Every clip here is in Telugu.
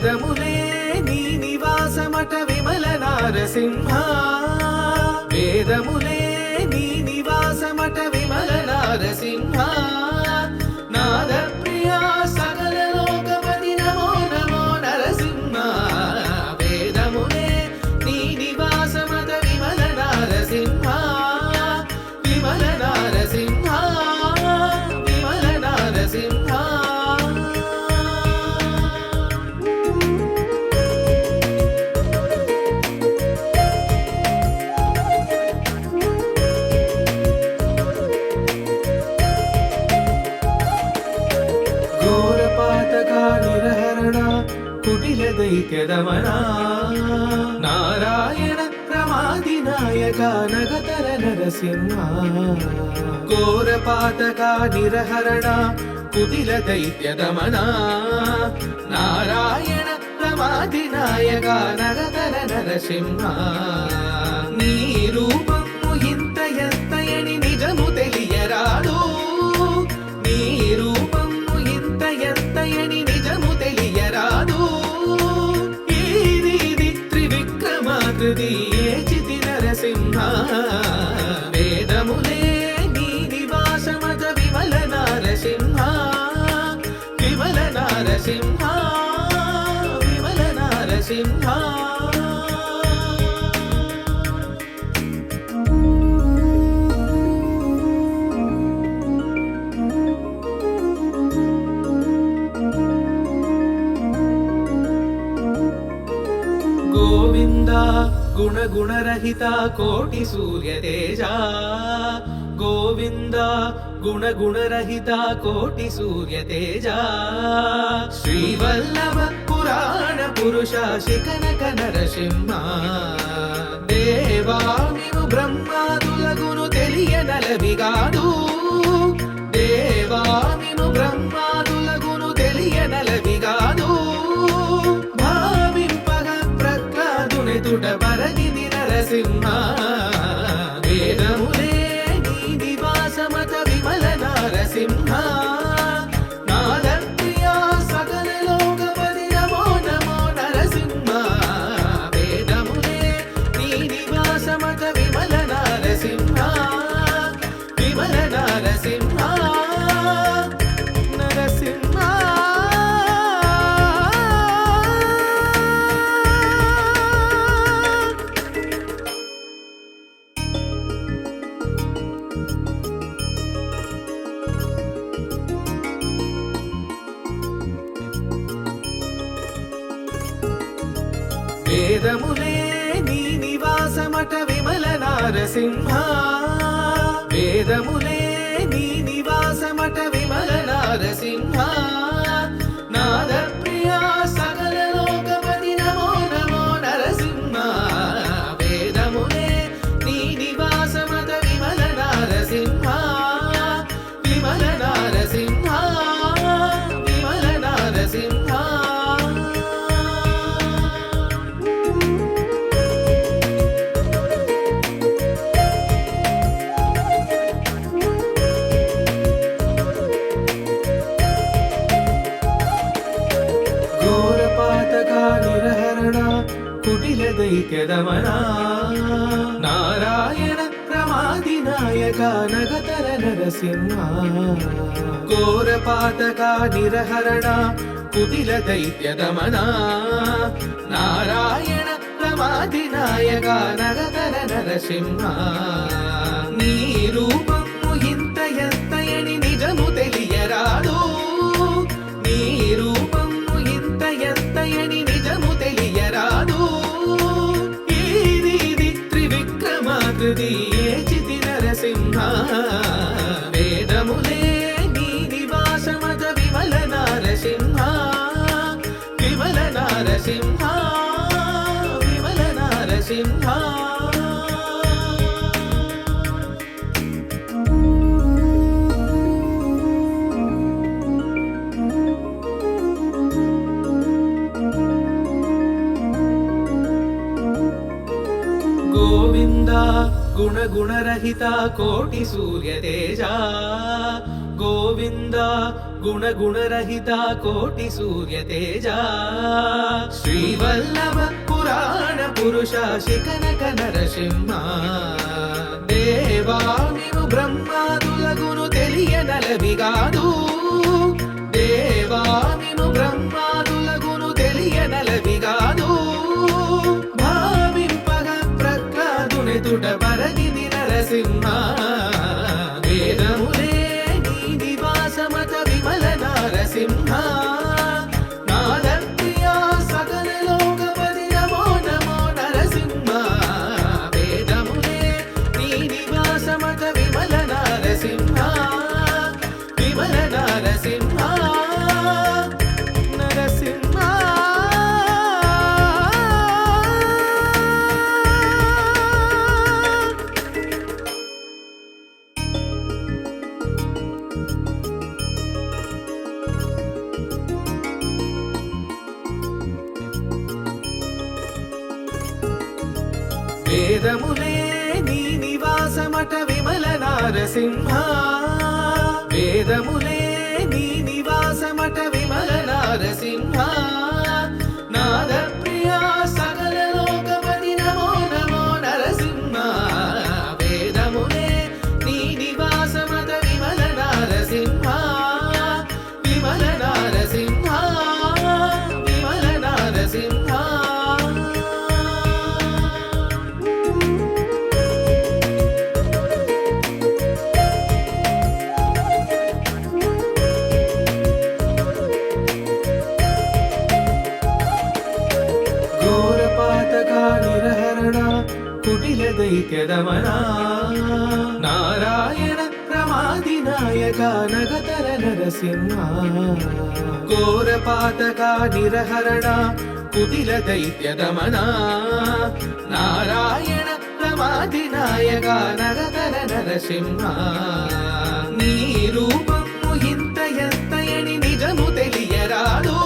వేదములే నీ నివాసమట విమల నారసింహ వేదములే నీ నివాసమట విమల నారసింహ నాద ప్రియా సకల లోకపతి నమో నమో నరసింహ వేదములే నీ నివాసమట విమల నారసింహ విమల నారసింహ విమల నారసింహ నిరహరణ కుటిల దైత్యదమన నారాయణ ప్రమాది నాయక నగతర నరసింహ ఘోరపాతక నిరహరణ కుటిల దైత్యదమన నారాయణ ప్రమాది నాయక నగతర నరసింహ నీ రూపము ఇంత ఎత్తయని నిజము తెలియరాదు నీ రూపము ఇంత ఎత్తయని నిజము తెలియరాదు ఇది త్రివిక్రమాకృతి ఏచితి నరసింహ వేదములే నీ నివాసమత విమల నారసింహ విమల నారసింహ విమల నారసింహ గోవింద గుణ గుణరహిత కోటి సూర్య తేజ గోవింద గుణ గుణరహిత కోటి సూర్య తేజ శ్రీవల్లభ పురాణ పురుష శిఖనక నరసింహ దేవామివు బ్రహ్మాదులగును తెలియనలవిగాడు దేవామిను బ్రహ్మాదులగును తెలియనలవిగాడు పరగిది నరసింహ వేదములే నీ నివాసమత విమల నారసింహ నాద ప్రియా సకల లోకపతి నమో నమో నరసింహ వేదములే నీ నివాసమత విమల నారసింహ విమల నారసింహ నరసింహ వేదములే నీ నివాసమట విమల నారసింహ వేదములే నీ నివాసమట విమల నారసింహ నాద ప్రియా సకల లోకపతి నమో నమో నరసింహ వేదములే నీ నివాసమట విమల నారసింహ విమల నారసింహ విమల నారసింహ నిరహరణ కుటిల దైత్యదమన నారాయణ ప్రమాది నాయక నగతర నరసింహ ఘోరపాతక నిరహరణ కుటిల దైత్యదమన నారాయణ ప్రమాది నాయక నగతర నరసింహ నీ రూపము ఇంత ఎత్తయని నిజము తెలియరాదు నీ రూపము ఇంత ఎత్తయని నిజము తెలియరాదు ఇది త్రివిక్రమాకృతి ఏచితి నరసింహ వేదములే నీ నివాసమత విమల నారసింహ విమల నారసింహ విమల నారసింహ గోవింద గుణగుణరహిత కోటి సూర్య తేజ గోవింద గుణగుణరహిత కోటి సూర్య తేజ శ్రీవల్లభ పురాణ పురుష శిఖనక నరసింహ దేవా నీవు బ్రహ్మాదులగును తెలియనలవిగాదు దేవా నీవు బ్రహ్మాదులగును తెలియనలవిగాదు భావింపగా ప్రహ్లాదునెదుట పరగిది నరసింహ వేదములే నీ నివాసమత విమల నరసింహ నాదప్రియా సకల లోకపతి నమో నమో నరసింహ వేదములే నీ నివాసమత విమల నరసింహ విమల నరసింహ నరసింహ వేదములే నీ నివాసమట విమల నారసింహ వేదములే నీ నివాసమట విమల నారసింహ నాద ప్రియా సకల లోకపతి నమో నమో నరసింహ వేదములే నీ నివాసమట విమల నారసింహ విమల నారసింహ విమల నారసింహ నిరహరణ కుటిల దైత్యదమన నారాయణ ప్రమాది నాయక నగతర నరసింహ ఘోరపాతక నిరహరణ కుటిల దైత్యదమన నారాయణ ప్రమాది నాయక నగతర నరసింహ నీ రూపము ఇంత ఎంతయని నిజము తెలియరాదు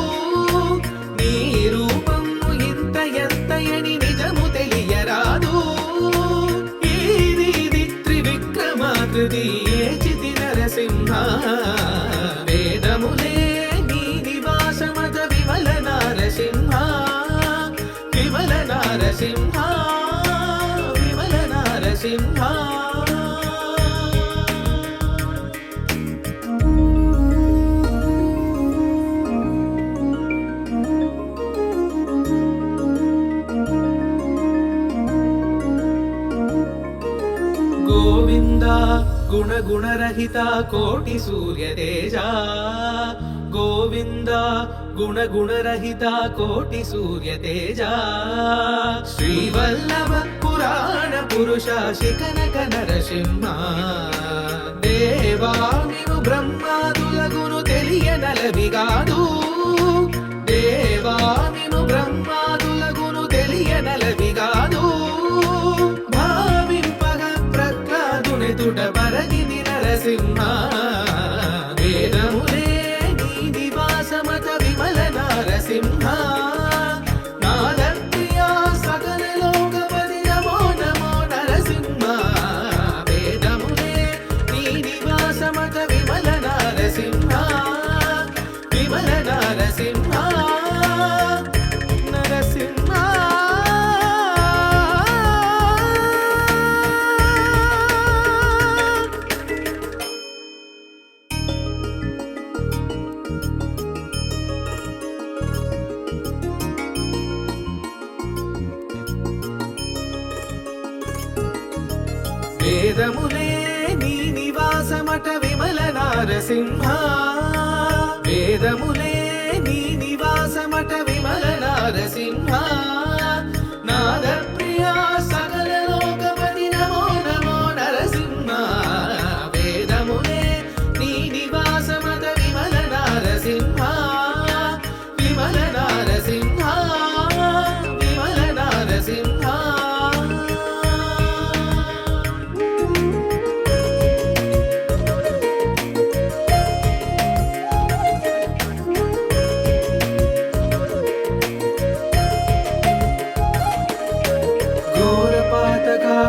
నీ రూపము ఇంత ఎంతయని నిజము తెలియరాదు ఇది త్రివిక్రమాకృతి ఏచితి నరసింహ వేదములే నీ నివాసమత విమల నారసింహ విమల నారసింహ విమల నారసింహ గోవింద గుణగుణరహిత కోటి సూర్య తేజ గోవింద గుణగుణరహిత కోటి సూర్య తేజ శ్రీవల్లభ పురాణ పురుష శిఖనక నరసింహ దేవా నీవు బ్రహ్మాదులగును తెలియనలవిగాదు దేవా నీవు బ్రహ్మాదులగును తెలియనలవిగాదు తుడ పరగిది నరసింహ వేదములే నీ నివాసమత విమల నరసింహ నాదప్రియా సకల లోకపతి నమో నమో నరసింహ వేదములే నీ నివాసమత విమల నరసింహ విమల నరసింహ నరసింహ వేదములే నీ నివాసమట విమల నారసింహ వేదములే నీ నివాసమట విమల నారసింహ నాద ప్రియా సకల లోకపతి నమో నమో నరసింహ వేదములే నీ నివాసమట విమల నారసింహ విమల నారసింహ విమల నారసింహ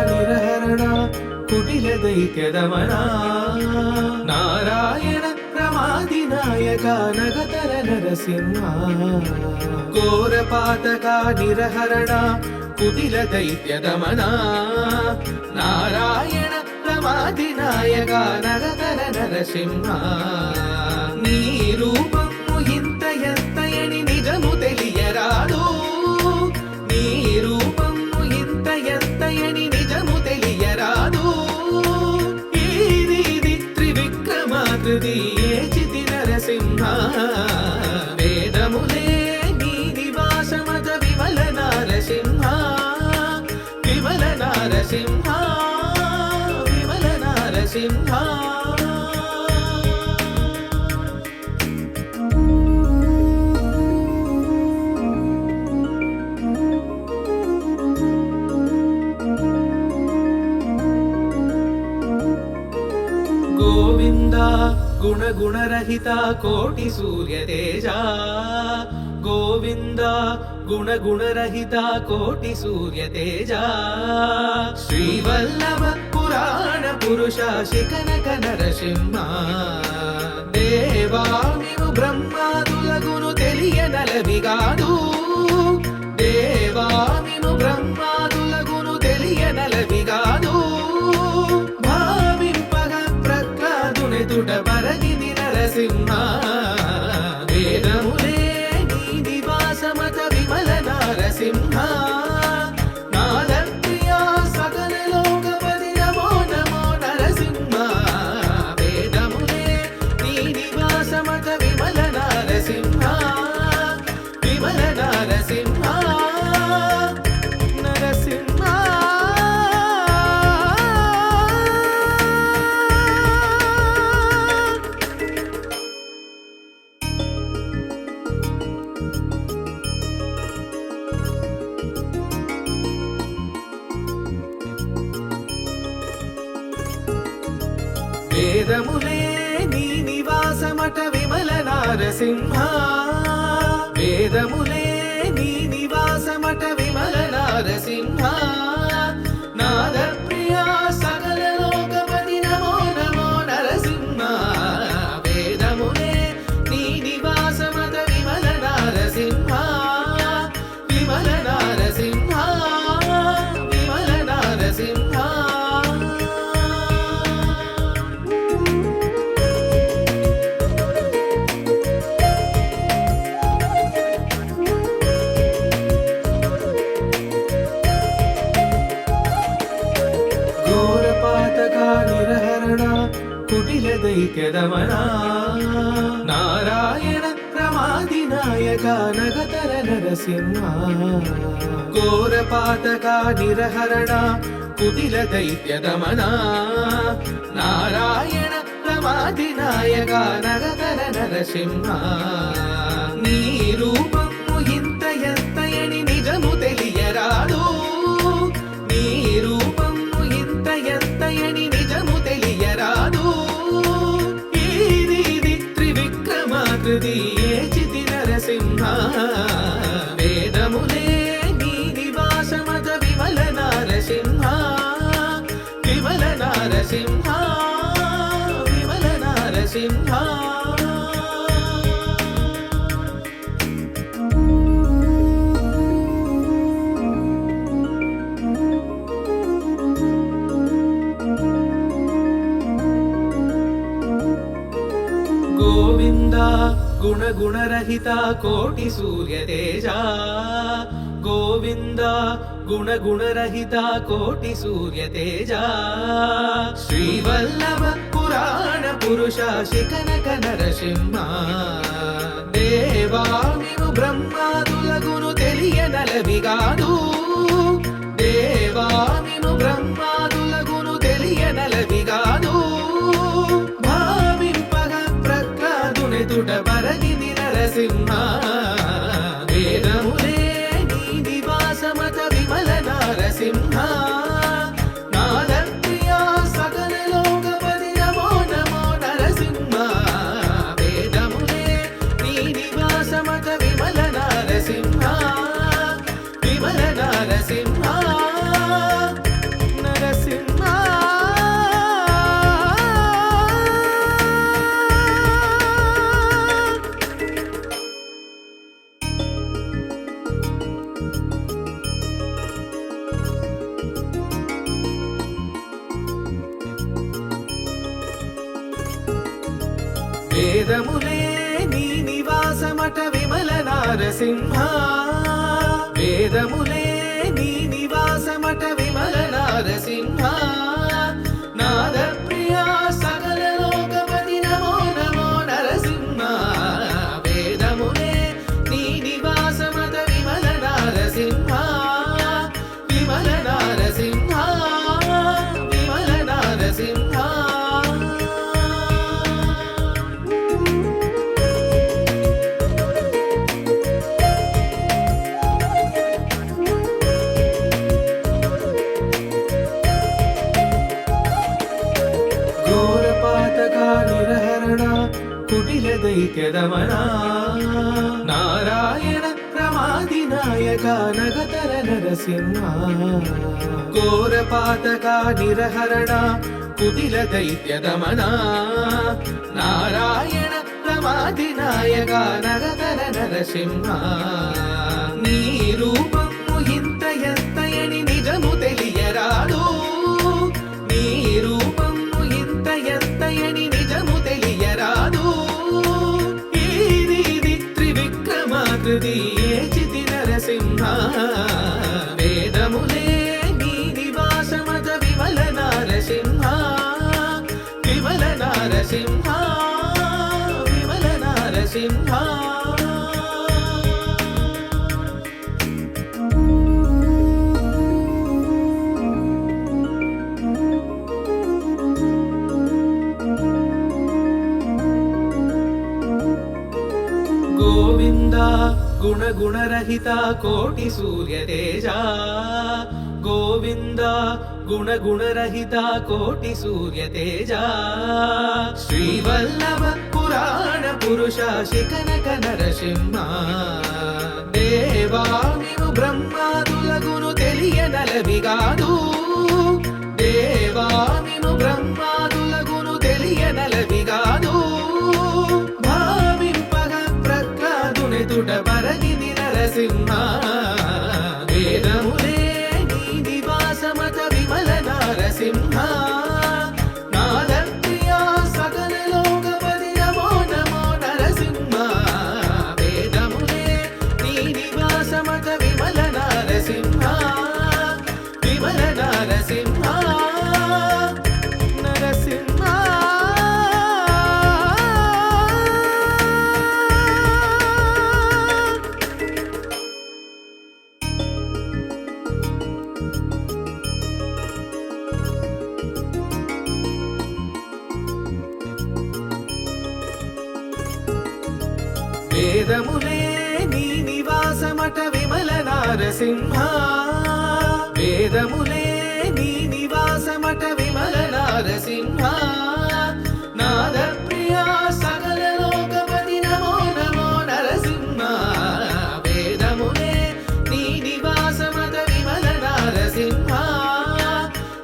నిరహర నిరహరణ కుటిల దైత్యదమన నారాయణ ప్రమాదినాయక నగతర నరసింహ ఘోర పాతక నిరహరణ కుటిల దైత్యదమన నారాయణ ప్రమాదినాయక నగతర నరసింహ నీ రూపము ఇంత ఎంతయని నిజము తెలియరాదు నీ రూపము ఇంత ఎంతయని నిజము తెలియరాదు ఇది త్రివిక్రమాకృతి ఏచితి నరసింహ వేదములే నీ నివాసమత విమల నరసింహ విమల నరసింహ విమల నరసింహ గోవింద గుణ గుణరహిత కోటి సూర్య తేజ గోవింద గుణ గుణరహిత కోటి సూర్య తేజ శ్రీవల్లభ పురాణ పురుష శిఖనక నరసింహ దేవామివు బ్రహ్మాదులగును తెలియనలవిగాదు దేవామిను బ్రహ్మాదులగును తెలియనలవిగాదు పరగిది నరసింహ వేదములే నీ నివాసమత విమల నరసింహ నాద ప్రియా సకల లోకపతి నమో నమో నరసింహ వేదములే నీ నివాసమత విమల నరసింహ విమల నరసింహ నరసింహ వేదములే నీ నివాసమట విమల నరసింహ వేదములే నీ నివాసమట విమల నరసింహ నాద ప్రియా సకల లోకపతి నమో నమో నరసింహ వేదములే నీ నివాసమట విమల నరసింహ విమల నరసింహ విమల నరసింహ నిరహరణ కుటిల దైత్యదమన నారాయణ ప్రమాదినాయక నగతర నరసింహ ఘోర పాతక నిరహరణ కుటిల దైత్యదమన నారాయణ ప్రమాదినాయక నగతర నరసింహ నీ రూపము ఇంత ఎంతయని నిజము తెలియరాదు నీ రూపము ఇంత ఎంతయని నిజము తెలియరాదు ఇది త్రివిక్రమాకృతి ఏచితి నరసింహ వేదములే నీ నివాసమత విమల నరసింహ విమల నరసింహ విమల నరసింహ గోవింద గుణ గుణరహిత కోటి సూర్య తేజ గోవింద గుణ గుణరహిత కోటి సూర్య తేజ శ్రీవల్లభ పురాణ పురుష శిఖనక నరసింహ దేవామివు బ్రహ్మాదులగును తెలియనలవిగాదు దేవామిను బ్రహ్మాదులగును తెలియనలవిగాదు పరగిది నరసింహ వేదములే నీ నివాసమత విమల నరసింహ నాద ప్రియా సకల లోకపతి నమో నమో నరసింహ వేదములే నీ నివాసమత విమల నరసింహ విమల వేదములే నీ నివాసమట విమల నారసింహ వేదములే నీ నివాసమట విమల నారసింహ నాద ప్రియా సకల లోకపతి నమో నమో నరసింహ వేదములే నీ నివాసమట విమల నారసింహ విమల నారసింహ విమల నారసింహ నిరహరణ కుటిల దైత్యదమన నారాయణ ప్రమాది నాయక నగతర నరసింహ ఘోరపాతక నిరహరణ కుటిల దైత్యదమన నారాయణ ప్రమాది నాయక నగతర నరసింహ నీ రూపము ఇంత ఎత్తయని నిజము తెలియరాదు నీ రూపము ఇంత ఎత్తయని నిజము తెలియరాదు ఇది త్రివిక్రమాకృతి ఏచితి నరసింహ వేదములే నీ నివాసమత విమల నారసింహ విమల నారసింహ విమల నారసింహ గోవింద గుణ గుణరహిత కోటి సూర్య తేజ గోవింద గుణ గుణరహిత కోటి సూర్య తేజ శ్రీవల్లభ పురాణ పురుష శిఖనక నరసింహ దేవామిము బ్రహ్మాదులగును తెలియనలవిగాదు దేవామిము బ్రహ్మాదులగును తెలియనలవిగాదు పరగిది నరసింహ వేదములే నీ నివాసమత విమల నారసింహ నాద ప్రియా సకల లోకపతి నమో నమో నరసింహ వేదములే నీ నివాసమత విమల నారసింహ విమల నారసింహ నరసింహ వేదములే నీ నివాసమట విమల నారసింహ వేదములే నీ నివాసమట విమల నారసింహ నాద ప్రియా సకల లోకపతి నమో నమో నరసింహ వేదములే నీ నివాసమట విమల నారసింహ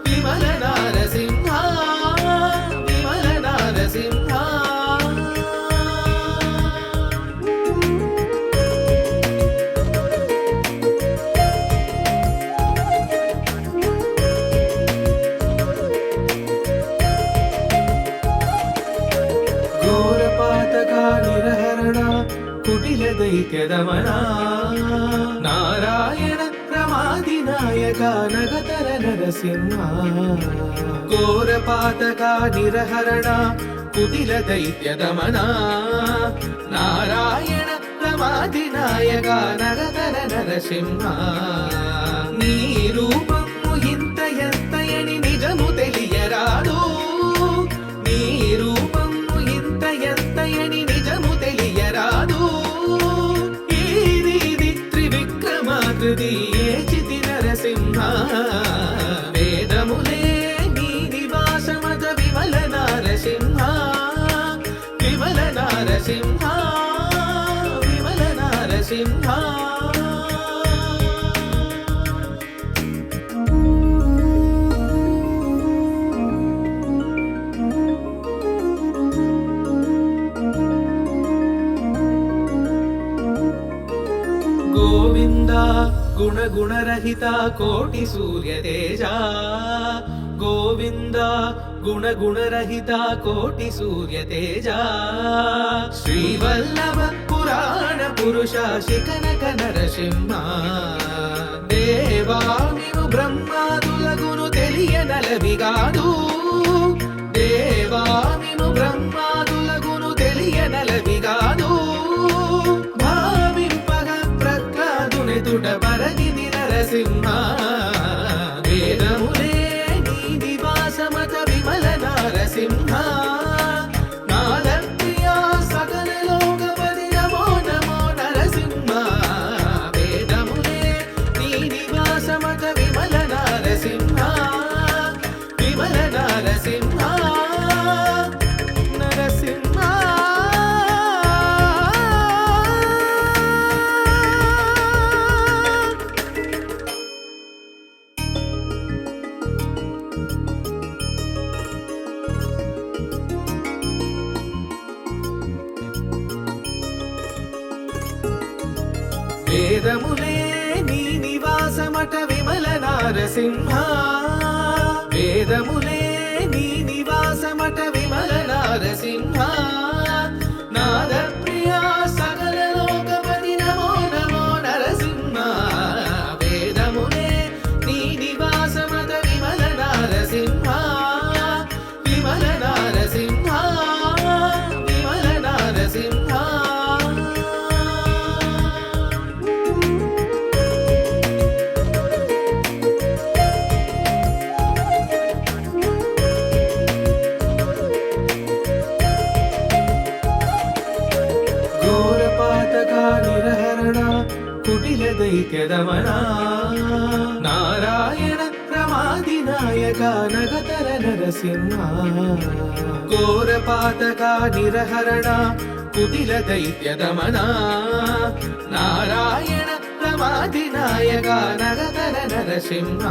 విమల నారసింహ విమల నారసింహ నిరహరణ కుటిల దైత్యదమన నారాయణ ప్రమాది నాయక నగతర నరసింహ ఘోరపాతక నిరహరణ కుటిల దైత్యదమన నారాయణ ప్రమాది నాయక నగతర నరసింహ నీ రూపము ఇంత ఎత్తయని నిజము తెలియరాదు నీ రూపము ఇంత ఎత్తయని నిజము తెలియరాదు ఇది త్రివిక్రమాకృతి ఏచితి నరసింహ వేదములే నీ నివాసమత విమల నారసింహ విమల నారసింహ విమల నారసింహ గుణరహిత కోటి సూర్య తేజ గోవింద గుణరహిత కోటి సూర్య తేజ శ్రీవల్లభ పురాణ పురుష శిఖనక నరసింహ దేవా నీవు బ్రహ్మాదులగును తెలియనలవిగాదు దేవా నీవు బ్రహ్మాదులగును తెలియనలవిగాదు భావింపగ ప్రహ్లాదునెదుట పరగిది నరసింహ వేదములే నీ నివాసమత విమల నరసింహ నాదప్రియా సకల లోకపతి నమో నమో నరసింహ వేదములే నీ నివాసమత విమల నరసింహ విమల నరసింహ నరసింహ వేదములే నీ నివాసమట విమల నారసింహ వేదములే నీ నివాసమట విమల నారసింహ నాద ప్రియా సకల లోకపతి నమో నమో నరసింహ వేదములే నీ నివాసమట విమల నారసింహ విమల నారసింహ విమల నారసింహ నిరహరణ కుటిల దైత్యదమన నారాయణ ప్రమాది నాయక నగతర నరసింహ ఘోరపాతక నిరహరణ కుటిల దైత్యదమన నారాయణ ప్రమాది నాయక నగతర నరసింహ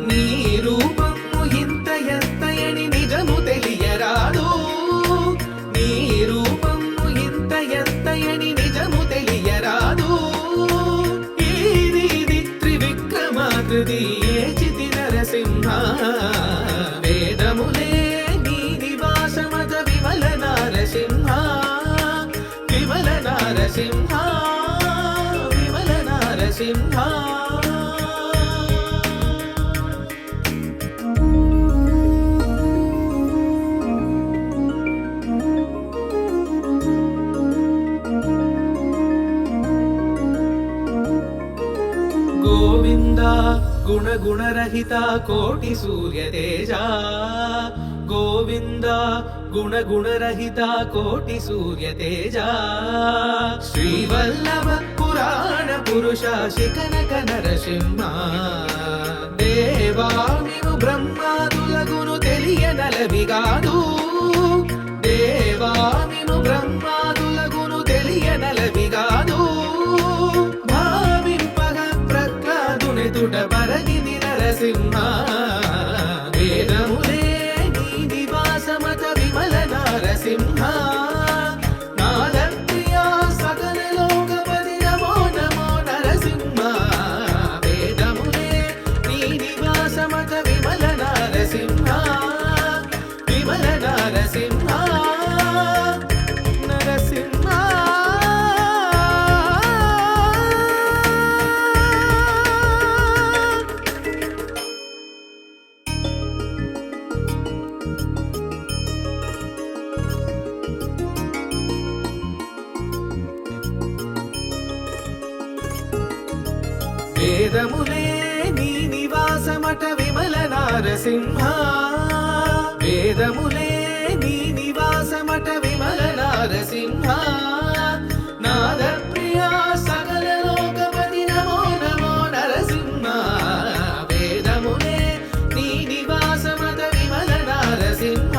నీ రూపము ఇంత ఎంతయని నిజము తెలియరాదు నీ రూపము ఇంత ఎంతయని నిజము తెలియరాదు ఇది త్రివిక్రమాకృతి ఏచితి నరసింహ వేదములే నీ నివాసమత విమల నారసింహ విమల నారసింహ విమల నారసింహ గోవింద గుణరహిత కోటి సూర్య తేజ గోవింద గుణరహిత కోటి సూర్య తేజ శ్రీవల్లభ పురాణ పురుష శిఖనక నరసింహ దేవా నీవు బ్రహ్మాదులగును తెలియనలవిగాదు దేవా నీవు బ్రహ్మాదులగును తెలియనలవిగాదు తుట పరగిది నరసింహ వేదములే నీ నివాసమత విమల నరసింహ నాద ప్రియా సకల లోకపతి నమో నమో నరసింహ వేదములే నీ నివాసమత విమల నరసింహ విమల నరసింహ నరసింహ వేదములే నీ నివాసమట విమల నారసింహ వేదములే నీ నివాసమట విమల నారసింహ నాద ప్రియా సకల లోకపతి నమో నమో నరసింహ వేదములే నీ నివాసమత విమల నారసింహ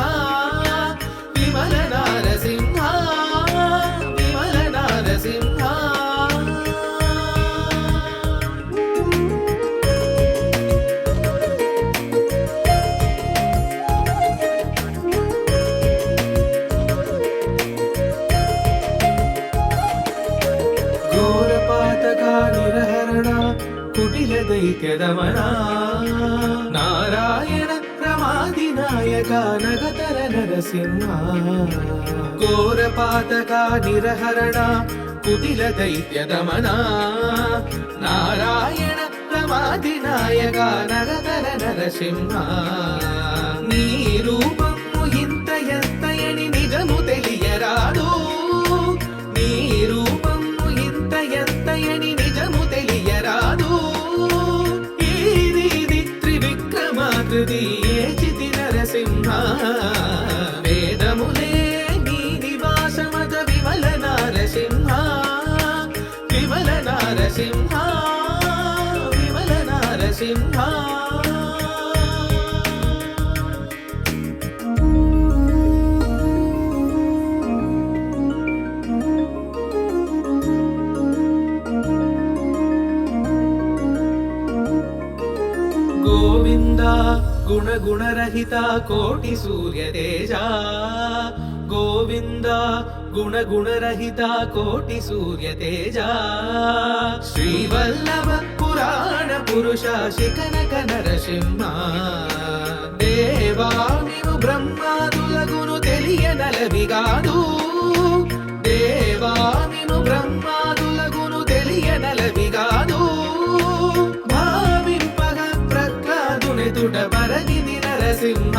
విమల నారసింహ విమల నారసింహ దైత్యదమనా నారాయణ రమాదినాయక నగతర నరసింహ ఘోరపాతక నిరహరణ కుటిల దైత్యదమనా నారాయణ రమాదినాయక నగతర నరసింహ నీ రూపము ఇంత ఎంతయని నిజము తెలియరాదు నీ రూపము ఇంత ఎంతయని నిజము తెలియరాదు ఇది త్రివిక్రమాకృతి ఏచితి నరసింహ వేదములే నీ నివాసమత విమల నారసింహ విమల నారసింహ విమల నారసింహ గోవింద గుణ గుణరహిత కోటి సూర్య తేజ గోవింద గుణ గుణరహిత కోటి సూర్య తేజ శ్రీవల్లభ పురాణ పురుష శిఖనక నరసింహ దేవా నీవు బ్రహ్మాదులగును తెలియనలవిగాదు దేవా నీవు బ్రహ్మాదులగును తెలియనలవిగాదు భావింపగ ప్రహ్లాదుని తుట పరగిది నరసింహ